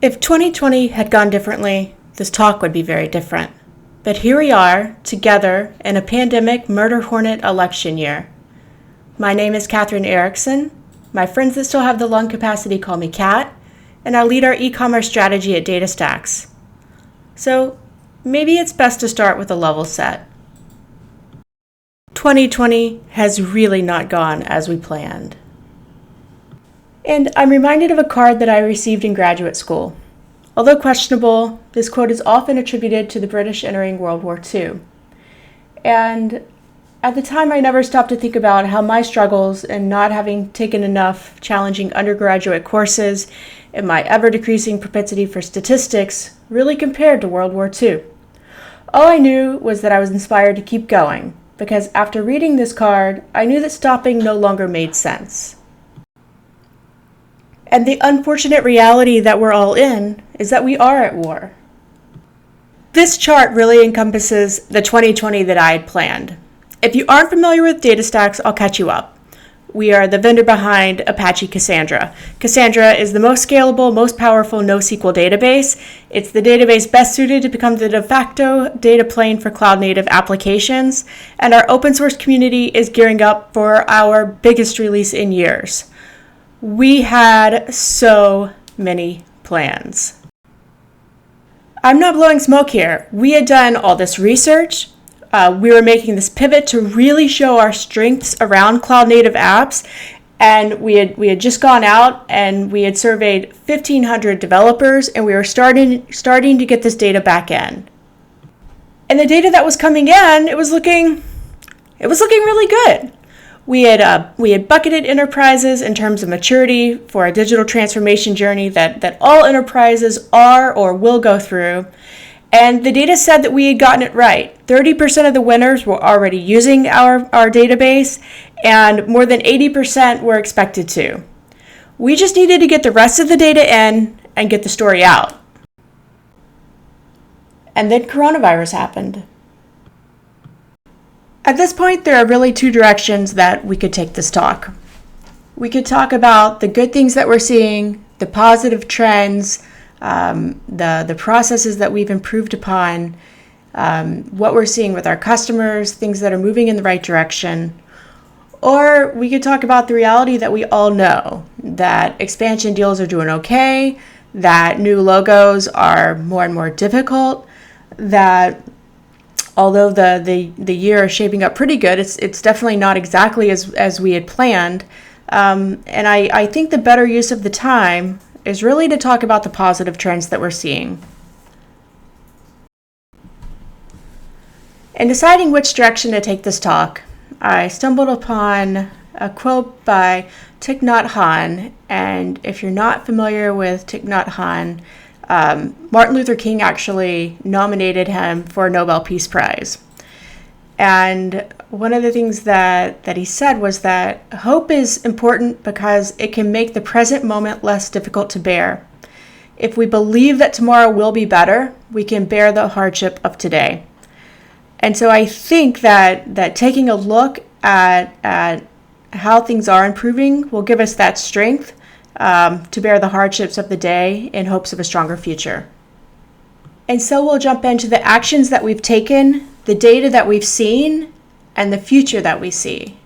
If 2020 had gone differently, this talk would be very different. But here we are, together, in a pandemic murder hornet election year. My name is Kathryn Erickson. My friends that still have the lung capacity call me Kat, and I lead our e-commerce strategy at DataStax. So maybe it's best to start with a level set. 2020 has really not gone as we planned. And I'm reminded of a card that I received in graduate school. Although questionable, this quote is often attributed to the British entering World War II. And at the time, I never stopped to think about how my struggles in not having taken enough challenging undergraduate courses and my ever-decreasing propensity for statistics really compared to World War II. All I knew was that I was inspired to keep going, because after reading this card, I knew that stopping no longer made sense. And the unfortunate reality that we're all in is that we are at war. This chart really encompasses the 2020 that I had planned. If you aren't familiar with DataStax, I'll catch you up. We are the vendor behind Apache Cassandra. Cassandra is the most scalable, most powerful NoSQL database. It's the database best suited to become the de facto data plane for cloud-native applications, and our open source community is gearing up for our biggest release in years. We had so many plans. I'm not blowing smoke here. We had done all this research. We were making this pivot to really show our strengths around cloud-native apps, and we had just gone out and we had surveyed 1,500 developers, and we were starting to get this data back in. And the data that was coming in, it was looking really good. We had bucketed enterprises in terms of maturity for a digital transformation journey that all enterprises are or will go through. And the data said that we had gotten it right. 30% of the winners were already using our database, and more than 80% were expected to. We just needed to get the rest of the data in and get the story out. And then coronavirus happened. At this point, there are really two directions that we could take this talk. We could talk about the good things that we're seeing, the positive trends, the processes that we've improved upon, what we're seeing with our customers, things that are moving in the right direction. Or we could talk about the reality that we all know, that expansion deals are doing okay, that new logos are more and more difficult, that although the year is shaping up pretty good, it's definitely not exactly as we had planned. And I think the better use of the time is really to talk about the positive trends that we're seeing. In deciding which direction to take this talk, I stumbled upon a quote by Thich Nhat Hanh, and if you're not familiar with Thich Nhat Hanh, Martin Luther King actually nominated him for a Nobel Peace Prize. And one of the things that he said was that hope is important because it can make the present moment less difficult to bear. If we believe that tomorrow will be better, we can bear the hardship of today. And so I think that taking a look at how things are improving will give us that strength to bear the hardships of the day in hopes of a stronger future. And so we'll jump into the actions that we've taken, the data that we've seen, and the future that we see.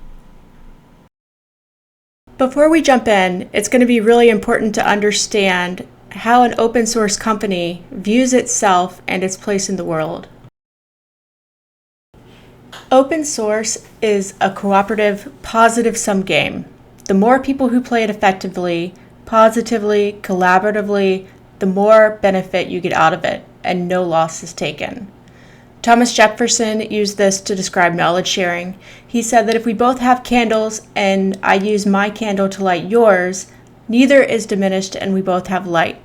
Before we jump in, it's going to be really important to understand how an open source company views itself and its place in the world. Open source is a cooperative, positive-sum game. The more people who play it effectively, positively, collaboratively, the more benefit you get out of it, and no loss is taken. Thomas Jefferson used this to describe knowledge sharing. He said that if we both have candles and I use my candle to light yours, neither is diminished and we both have light.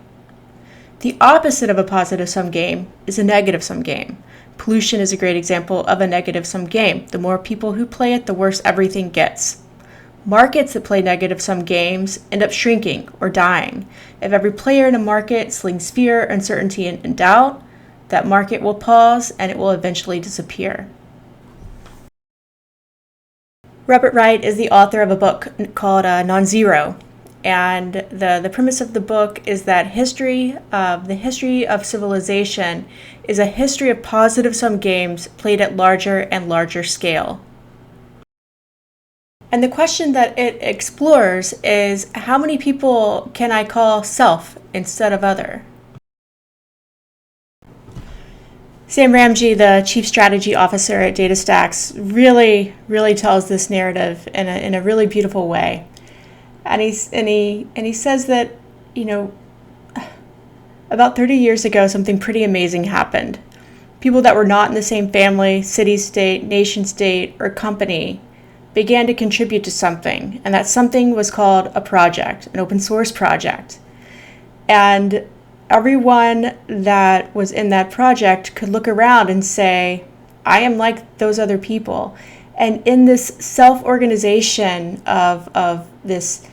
The opposite of a positive-sum game is a negative-sum game. Pollution is a great example of a negative-sum game. The more people who play it, the worse everything gets. Markets that play negative-sum games end up shrinking or dying. If every player in a market slings fear, uncertainty, and doubt, that market will pause and it will eventually disappear. Robert Wright is the author of a book called Non-Zero, And the premise of the book is that the history of civilization is a history of positive-sum games played at larger and larger scale. And the question that it explores is, how many people can I call self instead of other? Sam Ramji, the Chief Strategy Officer at DataStax, really tells this narrative in a really beautiful way. And he says that, about 30 years ago, something pretty amazing happened. People that were not in the same family, city-state, nation-state, or company began to contribute to something, and that something was called a project, an open source project. And everyone that was in that project could look around and say, I am like those other people. And in this self-organization of this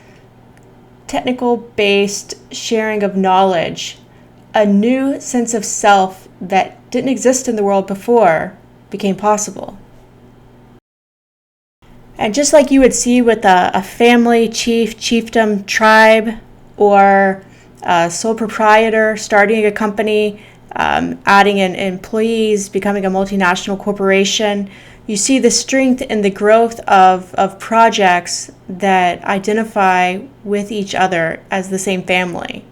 technical-based sharing of knowledge, a new sense of self that didn't exist in the world before became possible. And just like you would see with a family, chief, chiefdom, tribe, or a sole proprietor starting a company, adding in employees, becoming a multinational corporation, you see the strength in the growth of projects that identify with each other as the same family.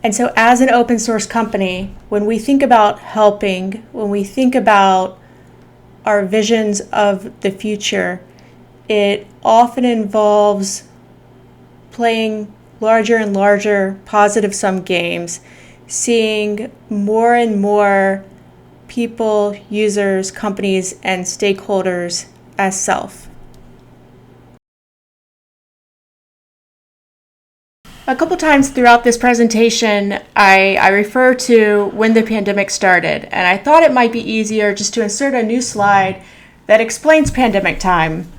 And so as an open source company, when we think about helping, when we think about our visions of the future, it often involves playing larger and larger positive-sum games, seeing more and more people, users, companies, and stakeholders as self. A couple times throughout this presentation, I refer to when the pandemic started, and I thought it might be easier just to insert a new slide that explains pandemic time.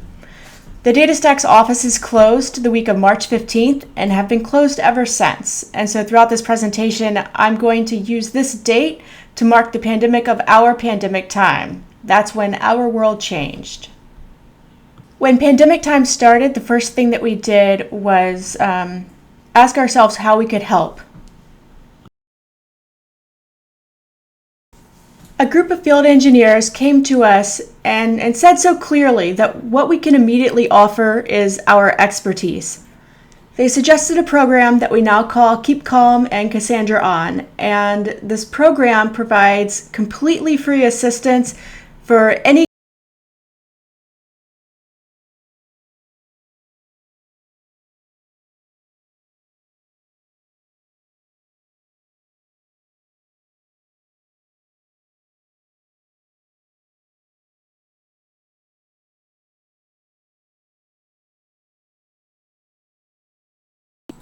The DataStax office is closed the week of March 15th and have been closed ever since. And so throughout this presentation, I'm going to use this date to mark the pandemic of our pandemic time. That's when our world changed. When pandemic time started, the first thing that we did was ask ourselves how we could help. A group of field engineers came to us and said so clearly that what we can immediately offer is our expertise. They suggested a program that we now call Keep Calm and Cassandra On, and this program provides completely free assistance for any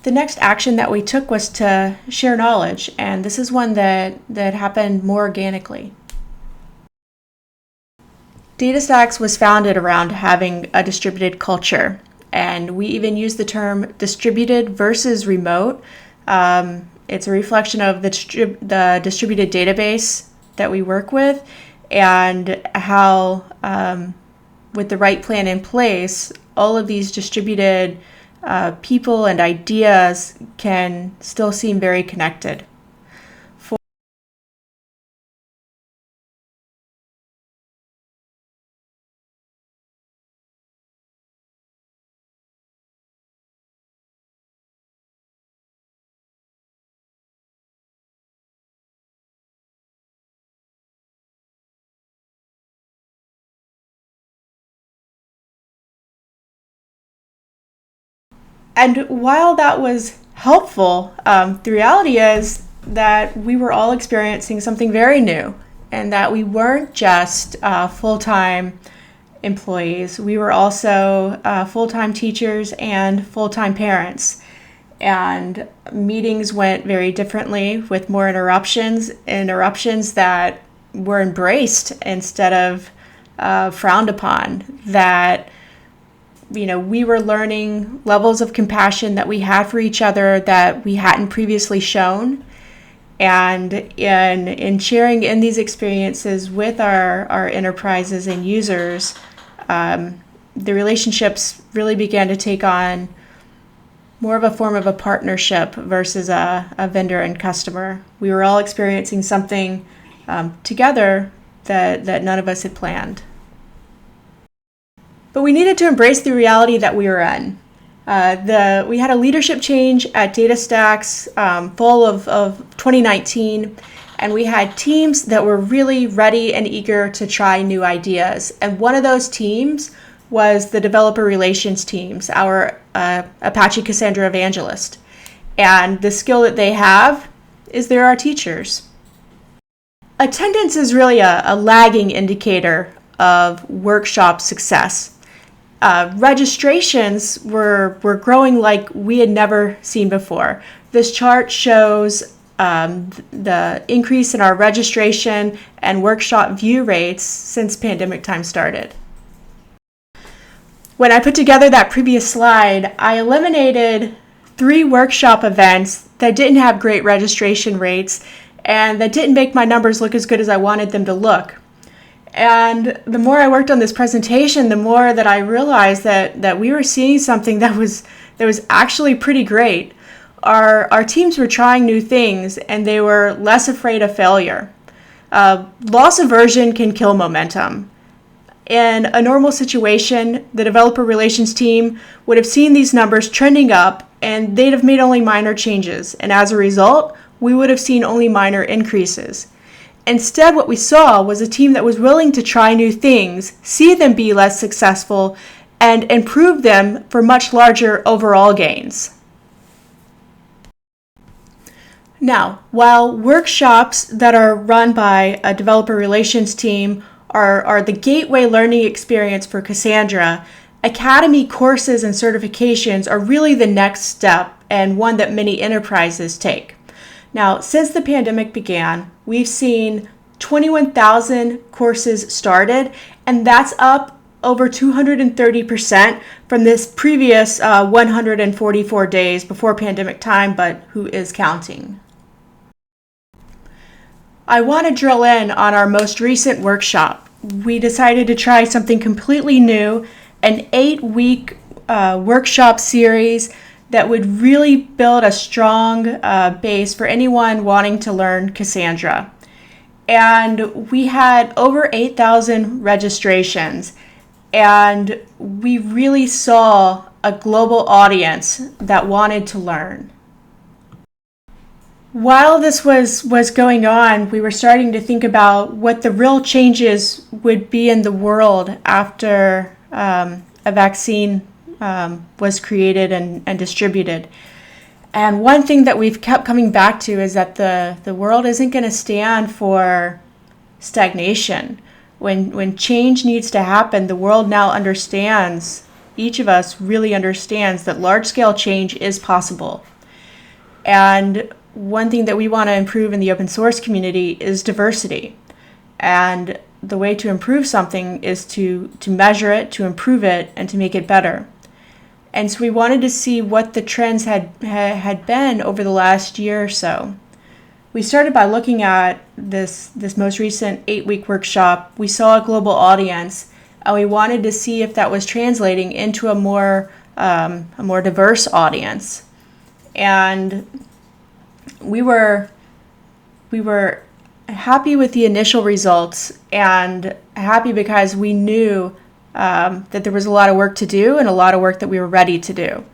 The next action that we took was to share knowledge, and this is one that happened more organically. DataStax was founded around having a distributed culture, and we even use the term distributed versus remote. It's a reflection of the distributed database that we work with, and how with the right plan in place, all of these distributed people and ideas can still seem very connected. And while that was helpful, the reality is that we were all experiencing something very new, and that we weren't just full-time employees. We were also full-time teachers and full-time parents. And meetings went very differently, with more interruptions that were embraced instead of frowned upon. That we were learning levels of compassion that we had for each other that we hadn't previously shown. And in sharing in these experiences with our enterprises and users, the relationships really began to take on more of a form of a partnership versus a vendor and customer. We were all experiencing something together that none of us had planned. But we needed to embrace the reality that we were in. We had a leadership change at DataStax fall of 2019, and we had teams that were really ready and eager to try new ideas. And one of those teams was the developer relations teams, our Apache Cassandra evangelist. And the skill that they have is they're our teachers. Attendance is really a lagging indicator of workshop success. Registrations were growing like we had never seen before. This chart shows the increase in our registration and workshop view rates since pandemic time started. When I put together that previous slide, I eliminated 3 workshop events that didn't have great registration rates and that didn't make my numbers look as good as I wanted them to look. And the more I worked on this presentation, the more that I realized that we were seeing something that was actually pretty great. Our teams were trying new things and they were less afraid of failure. Loss aversion can kill momentum. In a normal situation, the developer relations team would have seen these numbers trending up and they'd have made only minor changes. And as a result, we would have seen only minor increases. Instead, what we saw was a team that was willing to try new things, see them be less successful, and improve them for much larger overall gains. Now, while workshops that are run by a developer relations team are the gateway learning experience for Cassandra, Academy courses and certifications are really the next step and one that many enterprises take. Now, since the pandemic began, we've seen 21,000 courses started, and that's up over 230% from this previous 144 days before pandemic time, but who is counting? I want to drill in on our most recent workshop. We decided to try something completely new, an 8-week workshop series that would really build a strong base for anyone wanting to learn Cassandra. And we had over 8,000 registrations, and we really saw a global audience that wanted to learn. While this was going on, we were starting to think about what the real changes would be in the world after a vaccine was created and distributed. And one thing that we've kept coming back to is that the world isn't going to stand for stagnation. When change needs to happen, the world now understands, each of us really understands that large-scale change is possible. And one thing that we want to improve in the open source community is diversity. And the way to improve something is to measure it, to improve it, and to make it better. And so we wanted to see what the trends had been over the last year or so. We started by looking at this most recent 8-week workshop. We saw a global audience, and we wanted to see if that was translating into a more diverse audience. And we were happy with the initial results, and happy because we knew that there was a lot of work to do and a lot of work that we were ready to do.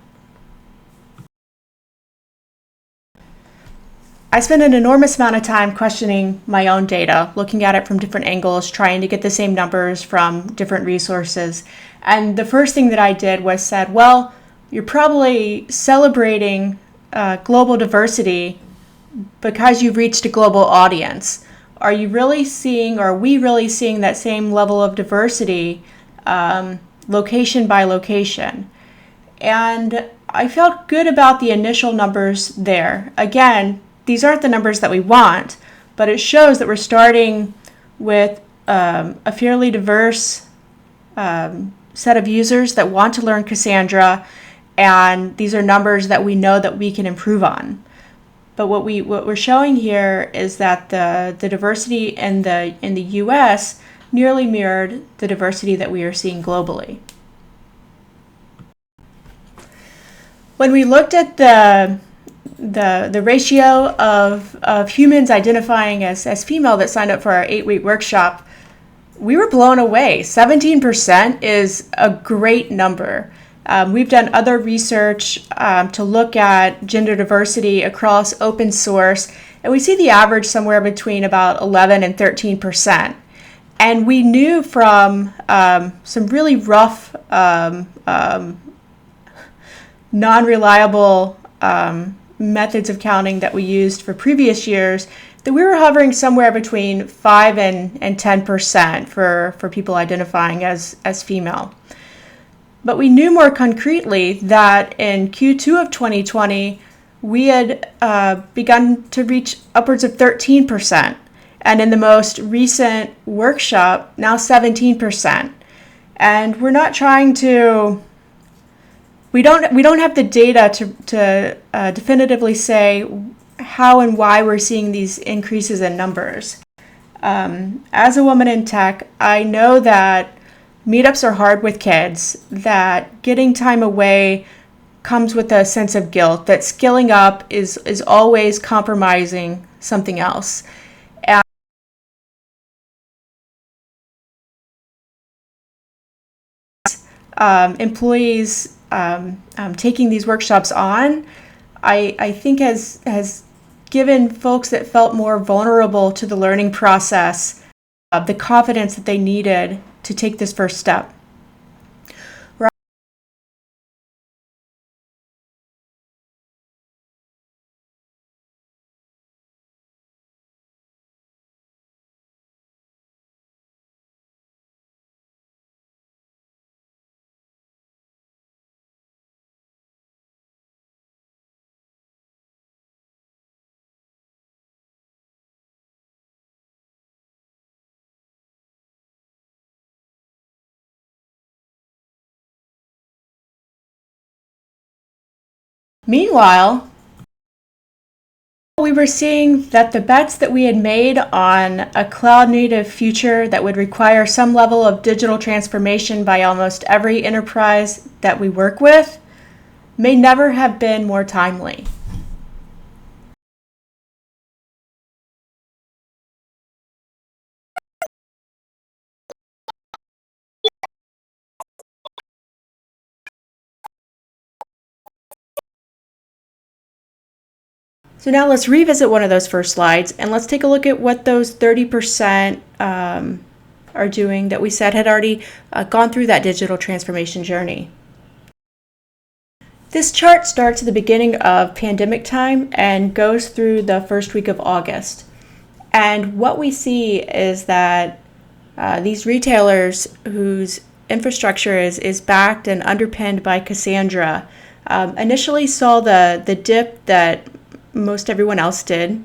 I spent an enormous amount of time questioning my own data, looking at it from different angles, trying to get the same numbers from different resources. And the first thing that I did was said, well, you're probably celebrating global diversity because you've reached a global audience. Are we really seeing that same level of diversity location by location? And I felt good about the initial numbers there. Again, these aren't the numbers that we want, but it shows that we're starting with a fairly diverse set of users that want to learn Cassandra, and these are numbers that we know that we can improve on. But what we're showing here is that the diversity in the U.S. nearly mirrored the diversity that we are seeing globally. When we looked at the ratio of humans identifying as female that signed up for our 8-week workshop, we were blown away. 17% is a great number. We've done other research to look at gender diversity across open source, and we see the average somewhere between about 11 and 13%. And we knew from some really rough, non-reliable methods of counting that we used for previous years that we were hovering somewhere between 5 and 10% for people identifying as female. But we knew more concretely that in Q2 of 2020, we had begun to reach upwards of 13%. And in the most recent workshop, now 17%. And we're not trying to, we don't have the data to definitively say how and why we're seeing these increases in numbers. As a woman in tech, I know that meetups are hard with kids, that getting time away comes with a sense of guilt, that skilling up is always compromising something else. Employees taking these workshops on, I think has given folks that felt more vulnerable to the learning process the confidence that they needed to take this first step. Meanwhile, we were seeing that the bets that we had made on a cloud-native future that would require some level of digital transformation by almost every enterprise that we work with may never have been more timely. So now let's revisit one of those first slides and let's take a look at what those 30% are doing that we said had already gone through that digital transformation journey. This chart starts at the beginning of pandemic time and goes through the first week of August. And what we see is that these retailers whose infrastructure is backed and underpinned by Cassandra initially saw the dip that most everyone else did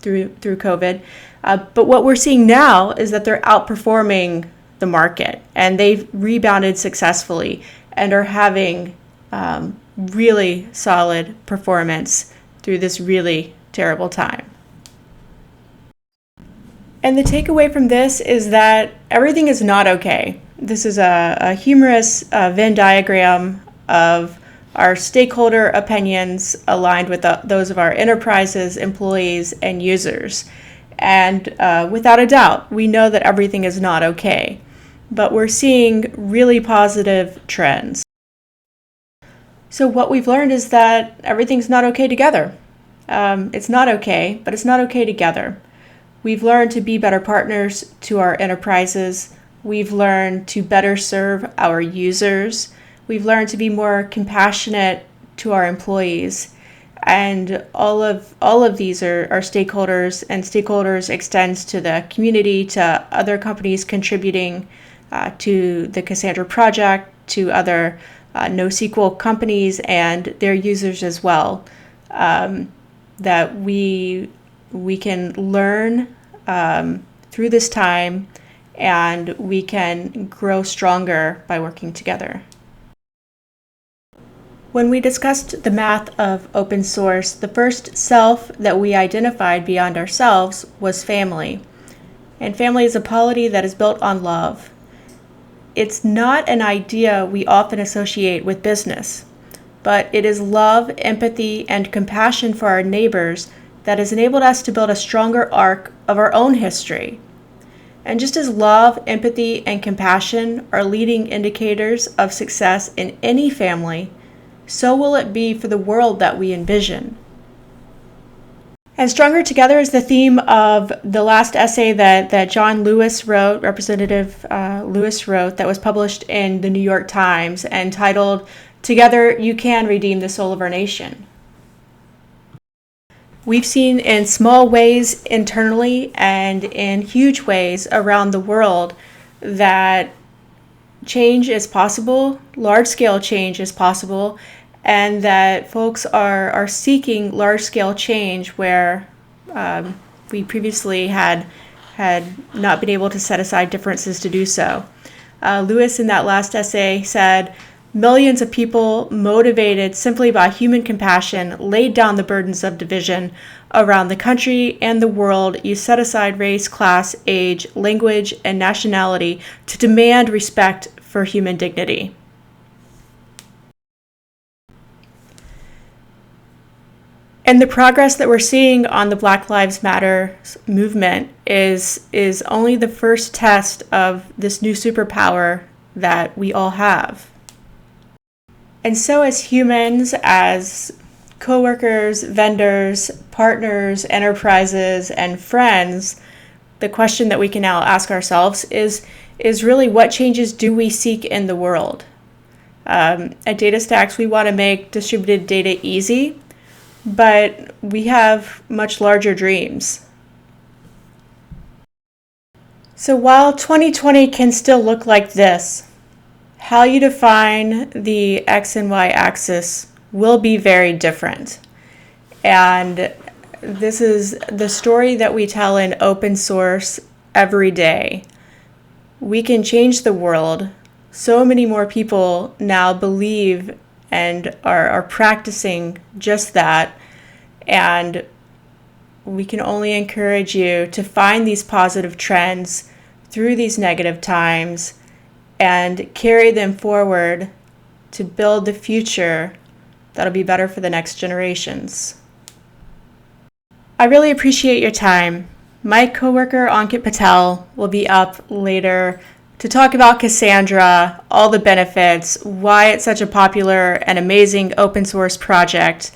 through COVID. But what we're seeing now is that they're outperforming the market and they've rebounded successfully and are having really solid performance through this really terrible time. And the takeaway from this is that everything is not okay. This is a humorous Venn diagram of our stakeholder opinions aligned with those of our enterprises, employees, and users. And without a doubt, we know that everything is not okay, but we're seeing really positive trends. So what we've learned is that everything's not okay together. It's not okay, but it's not okay together. We've learned to be better partners to our enterprises. We've learned to better serve our users. We've learned to be more compassionate to our employees. And all of these are stakeholders, and stakeholders extends to the community, to other companies contributing to the Cassandra project, to other NoSQL companies and their users as well. That we can learn through this time, and we can grow stronger by working together. When we discussed the math of open source, the first self that we identified beyond ourselves was family. And family is a polity that is built on love. It's not an idea we often associate with business. but it is love, empathy, and compassion for our neighbors that has enabled us to build a stronger arc of our own history. And just as love, empathy, and compassion are leading indicators of success in any family, so will it be for the world that we envision. And Stronger Together is the theme of the last essay that John Lewis wrote, Representative Lewis wrote, that was published in the New York Times, entitled, "Together You Can Redeem the Soul of Our Nation." We've seen in small ways internally and in huge ways around the world that change is possible, large-scale change is possible, and that folks are seeking large-scale change where we previously had not been able to set aside differences to do so. Lewis, in that last essay, said, "Millions of people, motivated simply by human compassion, laid down the burdens of division around the country and the world. You set aside race, class, age, language, and nationality to demand respect for human dignity." And the progress that we're seeing on the Black Lives Matter movement is only the first test of this new superpower that we all have. And so as humans, as coworkers, vendors, partners, enterprises, and friends, the question that we can now ask ourselves is really, what changes do we seek in the world? At DataStax, we want to make distributed data easy, but we have much larger dreams. So while 2020 can still look like this, how you define the X and Y axis will be very different. And this is the story that we tell in open source every day. We can change the world. So many more people now believe and are practicing just that. And we can only encourage you to find these positive trends through these negative times and carry them forward to build the future that'll be better for the next generations. I really appreciate your time. My coworker Ankit Patel will be up later to talk about Cassandra, all the benefits, why it's such a popular and amazing open source project,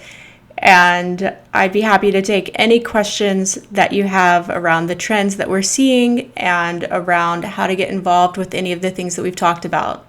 and I'd be happy to take any questions that you have around the trends that we're seeing and around how to get involved with any of the things that we've talked about.